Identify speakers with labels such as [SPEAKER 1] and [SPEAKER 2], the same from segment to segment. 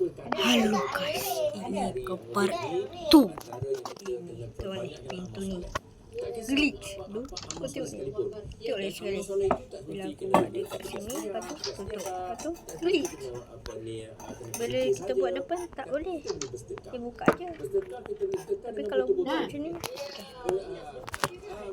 [SPEAKER 1] Halo guys, ini ke part 2. Ini tuan pintu ni glitch. Kau tengok ni. Tengok lagi sekali. Bila aku buat dekat sini, lepas tu tutup. Lepas tu glitch. Bila kita buat depan tak boleh. Dia buka je. Tapi kalau buka macam ni,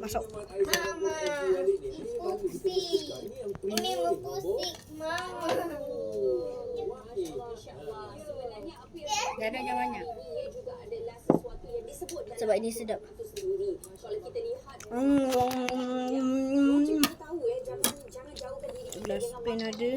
[SPEAKER 1] masuk.
[SPEAKER 2] Mama, pusing. Ini pusing, Mama.
[SPEAKER 3] Dah ada banyak.
[SPEAKER 1] Sebab ini sedap. Belas pen ada.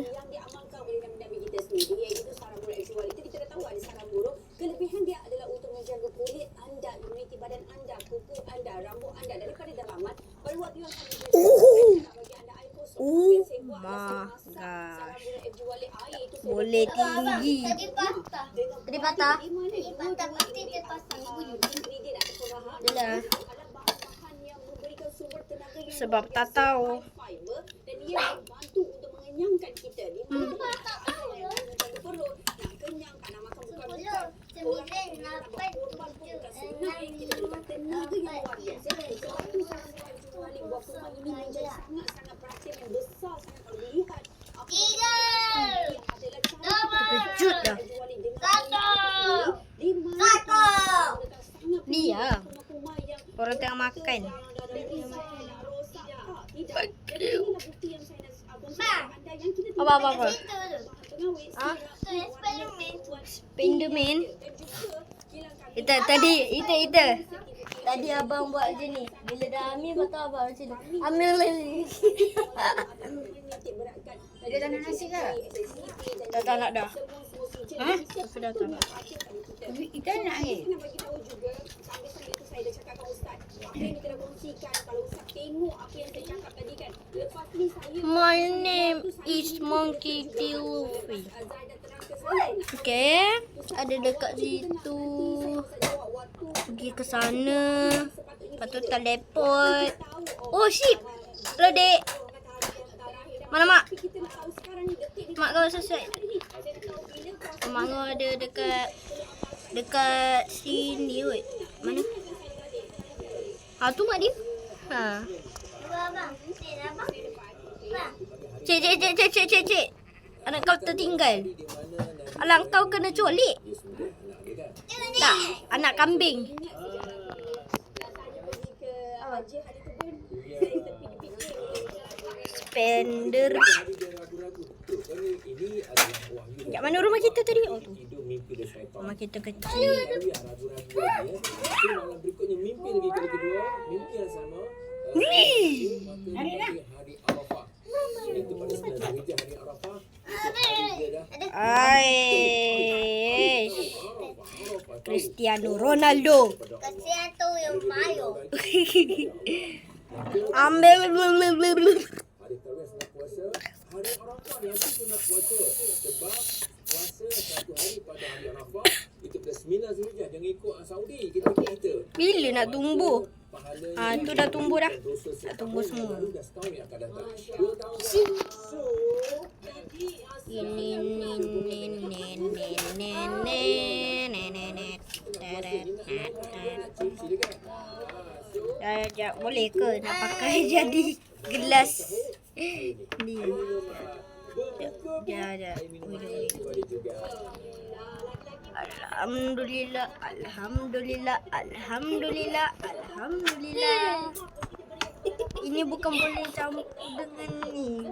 [SPEAKER 4] Kelebihan dia adalah untuk menjaga kulit anda, imuniti badan anda, kuku anda, rambut anda daripada dalaman. Pada waktu yang sama bagi anda air kosong.
[SPEAKER 1] Boleh tinggi.
[SPEAKER 2] Tadi patah.
[SPEAKER 1] Tadi patah?
[SPEAKER 2] Tadi patah, pasti dia patah.
[SPEAKER 1] Adalah. Sebab tak tahu.
[SPEAKER 4] Dan ia membantu untuk mengenyangkan kita. Di mana
[SPEAKER 2] Patah
[SPEAKER 4] perut nak kenyang, tak nak makan bukan-bukan.
[SPEAKER 2] 9, 8, 7, 6, 5,
[SPEAKER 4] Tenaga yang luar biasa. Sebab tu sangat jualing buah kurma ini menjadi sangat-sangat perhatian yang besar sangat kalau dilihat.
[SPEAKER 2] 3,
[SPEAKER 1] Terkejut dah.
[SPEAKER 2] 1.
[SPEAKER 1] Ni ya. Orang tengah makan. Apa? Ah? Spiderman. Kita. Tadi abang buat macam ni. Bila dah ambil patah abang macam ni. Ambil lagi.
[SPEAKER 3] Dia dah nak nasi ke?
[SPEAKER 1] Dah tak nak dah. Ha? Sudah tak nak.
[SPEAKER 3] Kita nak air.
[SPEAKER 1] My name is Monkey D. Luffy. Okay, ada dekat situ. Pergi ke sana. Lepas tu teleport. Oh shit. Hello dek. Mana mak? Mak kau selesai. Mak kau ada dekat sini kot. Mana? Tu mak dia. Ha.
[SPEAKER 2] Abang.
[SPEAKER 1] Cik. Anak kau tertinggal. Alang kau kena colik. Tak, anak kambing. Spender. Kat mana rumah kita tadi? Oh tu. Rumah kita kecil. Wih. Cristiano Ronaldo.
[SPEAKER 2] Kasihan tu yang mayo.
[SPEAKER 1] Ambil. Bila nak tumbuh? Tu dah tumbuh dah. Dah tumbuh semua. Dah boleh ke nak pakai jadi gelas ni? Dah. Alhamdulillah. Ini bukan boleh campur dengan ni.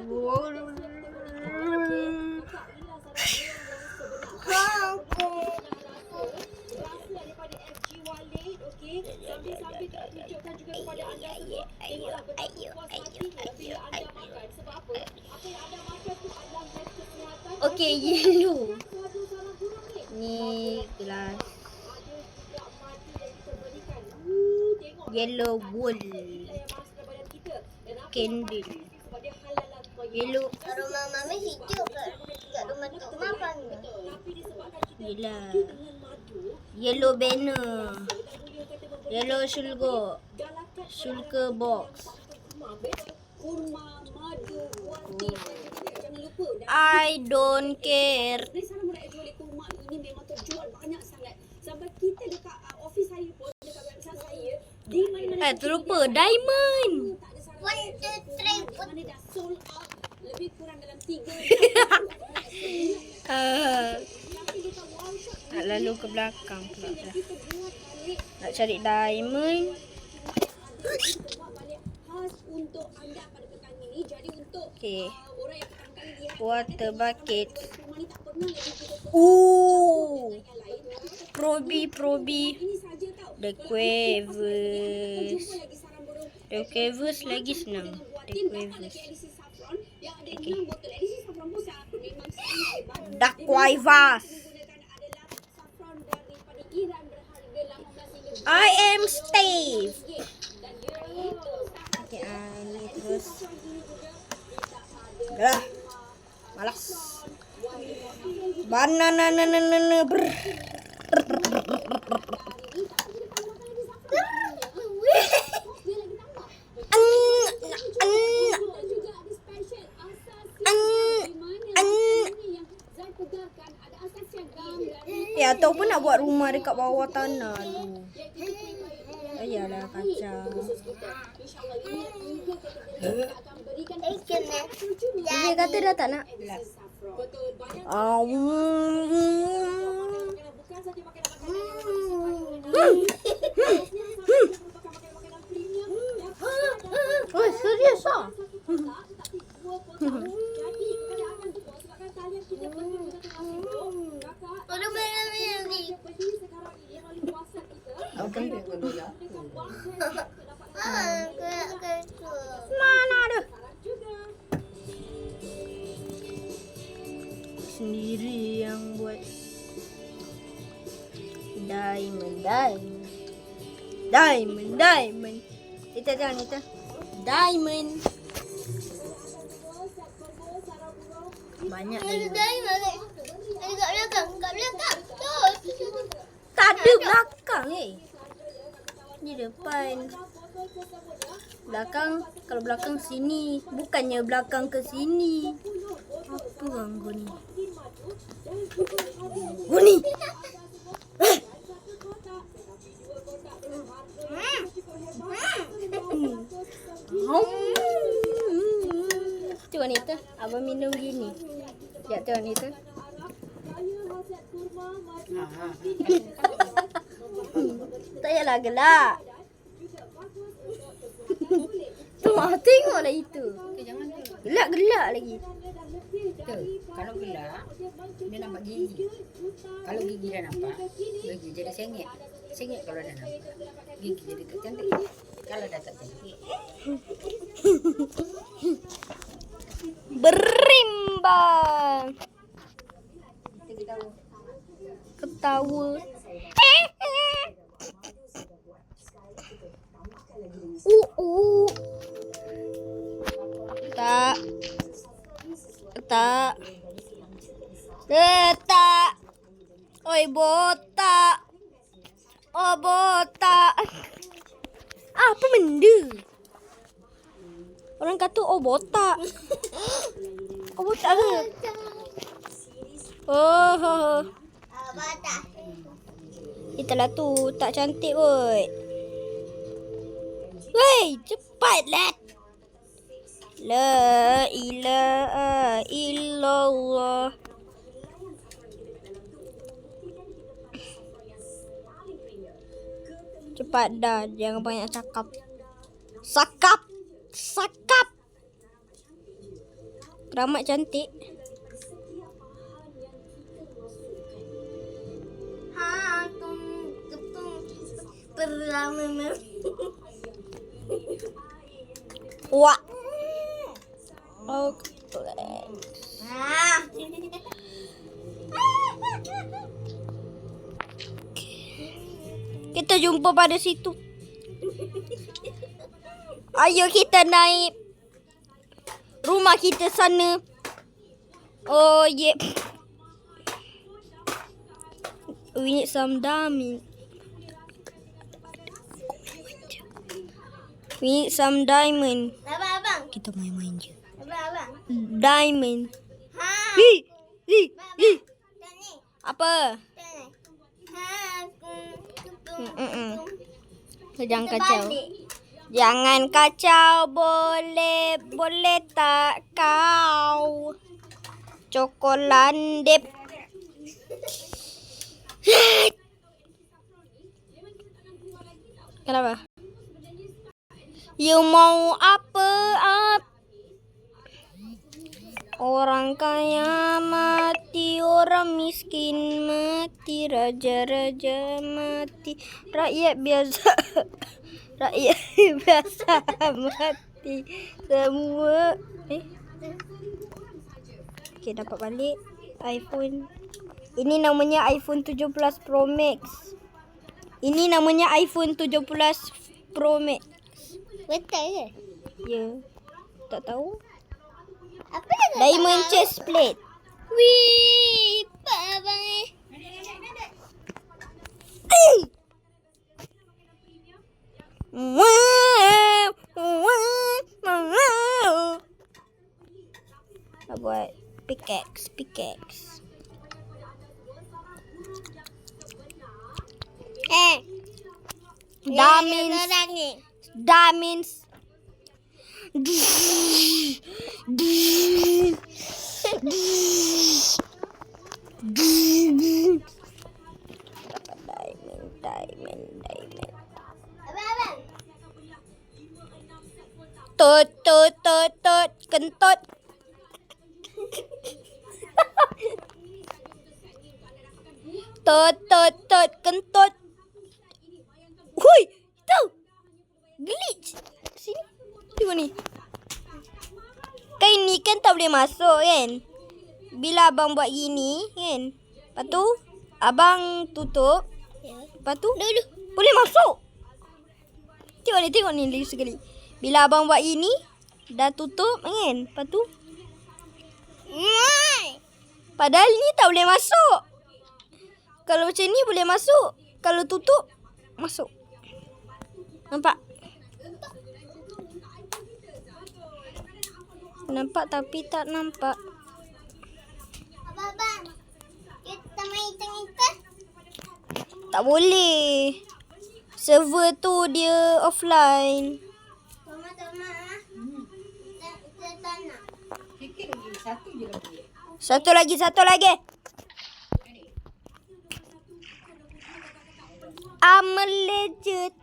[SPEAKER 1] Okey, yellow. Ni gelas. Yellow wool. Candle. Yellow.
[SPEAKER 2] Rumah mami hijau kat rumah tu apa ni?
[SPEAKER 1] Yelah. Yellow banner. Yellow Shulker box. I don't care. Terlupa diamond.
[SPEAKER 2] 1, 2, 3, 4.
[SPEAKER 4] Mana dah sold out lebih kurang dalam 3
[SPEAKER 1] Nak lalu ke belakang pula dah. Nak cari diamond.
[SPEAKER 4] khas untuk anda pada petang ini. Jadi untuk
[SPEAKER 1] Okay.
[SPEAKER 4] orang yang pertama kali lihat
[SPEAKER 1] Water bucket.
[SPEAKER 4] rumah ni tak pernah lagi kita
[SPEAKER 1] Ooh.
[SPEAKER 4] lain.
[SPEAKER 1] Probi.
[SPEAKER 4] Ini saja tau.
[SPEAKER 1] The Quavers.
[SPEAKER 4] Lagi sarang burung
[SPEAKER 1] The Quavers lagi senang. The
[SPEAKER 4] tin dapat
[SPEAKER 1] Quavers.
[SPEAKER 4] lagi edisi saffron yang ada 6 botol. Edisi saffron pun memang sangat hebat.
[SPEAKER 1] The Quavers.
[SPEAKER 4] Digunakan adalah saffron daripada Iran berharga 18 hingga
[SPEAKER 1] I am Steve.
[SPEAKER 4] dan dia itu
[SPEAKER 1] Okay, ini terus. Dah. Malas. Banana ber. Ya, ataupun nak buat rumah dekat bawah tanah tu. Ayalah kacang. Dia kata dah tak nak. Oh, serius ah?
[SPEAKER 2] Orang mana ni?
[SPEAKER 1] Mana ada? Sendiri yang buat. Diamond. Kita jangan kita. Diamond. Banyak lagi.
[SPEAKER 2] Kat belakang.
[SPEAKER 1] Tak ada belakang Ni depan. Belakang, kalau belakang sini, bukannya belakang ke sini. Apa ganggu ni? Guni. Tu wanita, abang minum gini. Ya tu wanita. Tak payahlah gelak. Tu tengoklah itu.
[SPEAKER 3] Jangan tu.
[SPEAKER 1] Gelak lagi.
[SPEAKER 3] Tu, kalau gelap, dia nampak gigi. Kalau gigi dah nampak, gigi jadi sengit. Sengit kalau dah nampak. Gigi jadi tak cantik. Kalau dah tak cantik.
[SPEAKER 1] Berimbang. Ketawa. Tak. Letak. Oi botak. Oh botak. Apa benda? Orang kata oh botak. Oh botak ke? Oh.
[SPEAKER 2] Batas.
[SPEAKER 1] Itulah tu, tak cantik kot. Weh, cepatlah. La ilaha illallah. Cepat dah, jangan banyak cakap. Sakap. Keramat cantik. Wah. Okay. Kita jumpa pada situ. Ayo kita naik rumah kita sana. Oh yeah. We need some diamond. We need some diamond.
[SPEAKER 2] Abang.
[SPEAKER 1] Kita main-main je.
[SPEAKER 2] Abang.
[SPEAKER 1] Diamond.
[SPEAKER 2] Ha.
[SPEAKER 1] Hi.
[SPEAKER 2] Dan ni.
[SPEAKER 1] Apa?
[SPEAKER 2] Dan ni. Ha.
[SPEAKER 1] Jangan kacau.
[SPEAKER 2] Balik.
[SPEAKER 1] Jangan kacau, boleh tak kau? Cokolandep. Kenapa? You mau apa? Orang kaya mati, orang miskin mati, raja-raja mati, rakyat biasa rakyat biasa mati semua. Okay, dapat balik iPhone. Ini namanya iPhone 17 Pro Max. Ini namanya iPhone 17 Pro Max.
[SPEAKER 2] Betul ke?
[SPEAKER 1] Ya. Tak tahu.
[SPEAKER 2] Apa yang tak
[SPEAKER 1] Diamond
[SPEAKER 2] tahu?
[SPEAKER 1] chest plate.
[SPEAKER 2] Wih, pak abang eh.
[SPEAKER 1] Nak buat pickaxe. Diamonds. Diamond.
[SPEAKER 2] Abang.
[SPEAKER 1] Tut, kentut. Tut, kentut. Hui, tu. Glitch. Sini. Tengok ni. Kan ni kan tak boleh masuk kan? Bila abang buat gini kan? Lepas tu abang tutup.
[SPEAKER 2] Ya.
[SPEAKER 1] Lepas tu boleh masuk. Tengok ni lagi sekali. Bila abang buat ini dah tutup kan? Lepas tu padahal ni tak boleh masuk. Kalau macam ni boleh masuk. Kalau tutup masuk. Nampak? Nampak tapi tak nampak.
[SPEAKER 2] Abang. Kita main tengah.
[SPEAKER 1] Tak boleh. Server tu dia offline.
[SPEAKER 2] Mama. Kita tak nak.
[SPEAKER 3] Sikit lagi. Satu je lagi.
[SPEAKER 1] Satu lagi. I'm a legend.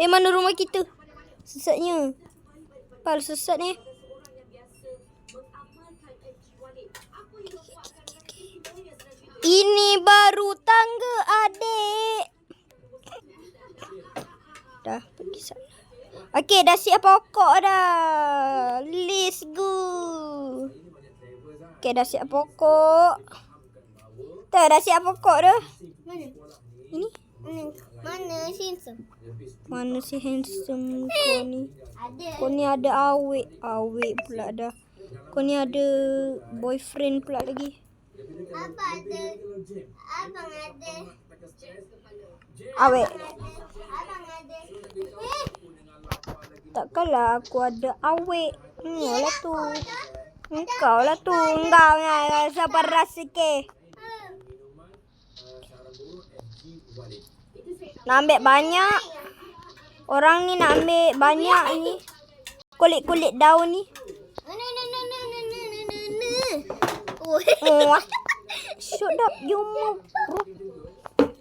[SPEAKER 1] Mana rumah kita? Sesatnya. Pal sesat ni. Ini baru tangga adik. Dah pergi sana. Okey, dah siap pokok dah. Let's go. Okey, dah siap pokok. Dah siap pokok dah.
[SPEAKER 2] Mana?
[SPEAKER 1] Ini.
[SPEAKER 2] Mana Simpson?
[SPEAKER 1] Mana si handsome kau ni?
[SPEAKER 2] Ada.
[SPEAKER 1] Kau ni ada awet. Awet pula dah. Kau ni ada boyfriend pula lagi.
[SPEAKER 2] Apa ada? Abang ada.
[SPEAKER 1] Awet.
[SPEAKER 2] Abang ada.
[SPEAKER 1] Takkanlah aku ada awet. Lah tu. Engkau lah tu. Engkau yang sabar sikit. Nak ambil banyak. Orang ni nak ambil banyak ni. Kulit-kulit daun ni. Oh. Shut up. You move.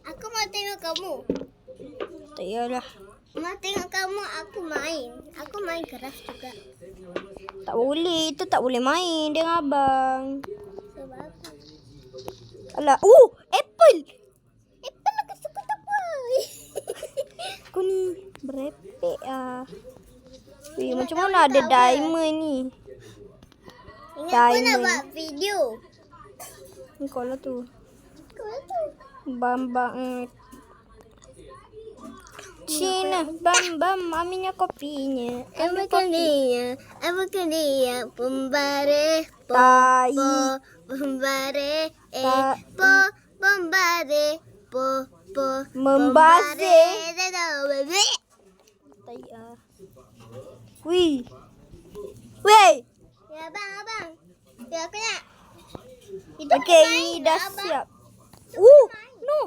[SPEAKER 2] Aku mau tengok kamu.
[SPEAKER 1] Tak yalah.
[SPEAKER 2] Mau tengok kamu aku main. Aku main keras juga.
[SPEAKER 1] Tak boleh. Itu tak boleh main dengan abang.
[SPEAKER 2] Sebab apa?
[SPEAKER 1] Alah. Apple.
[SPEAKER 2] Apple aku suka tak apa.
[SPEAKER 1] Aku ni berepek ah. Weh, macam mana ada diamond ni?
[SPEAKER 2] Ingat aku nak
[SPEAKER 1] Diamond.
[SPEAKER 2] buat video.
[SPEAKER 1] Kau lah tu.
[SPEAKER 2] Kau tu.
[SPEAKER 1] Bambang. Cina. Bam. Aminya kopinya.
[SPEAKER 2] Apa kan dia pembare
[SPEAKER 1] Tai.
[SPEAKER 2] pembare
[SPEAKER 1] Ta-
[SPEAKER 2] pembare
[SPEAKER 1] Membazir.
[SPEAKER 2] Membazir.
[SPEAKER 1] Tai ah. Wih. Weh.
[SPEAKER 2] Ya abang. Ya aku nak.
[SPEAKER 1] Okey, ini dah siap. No.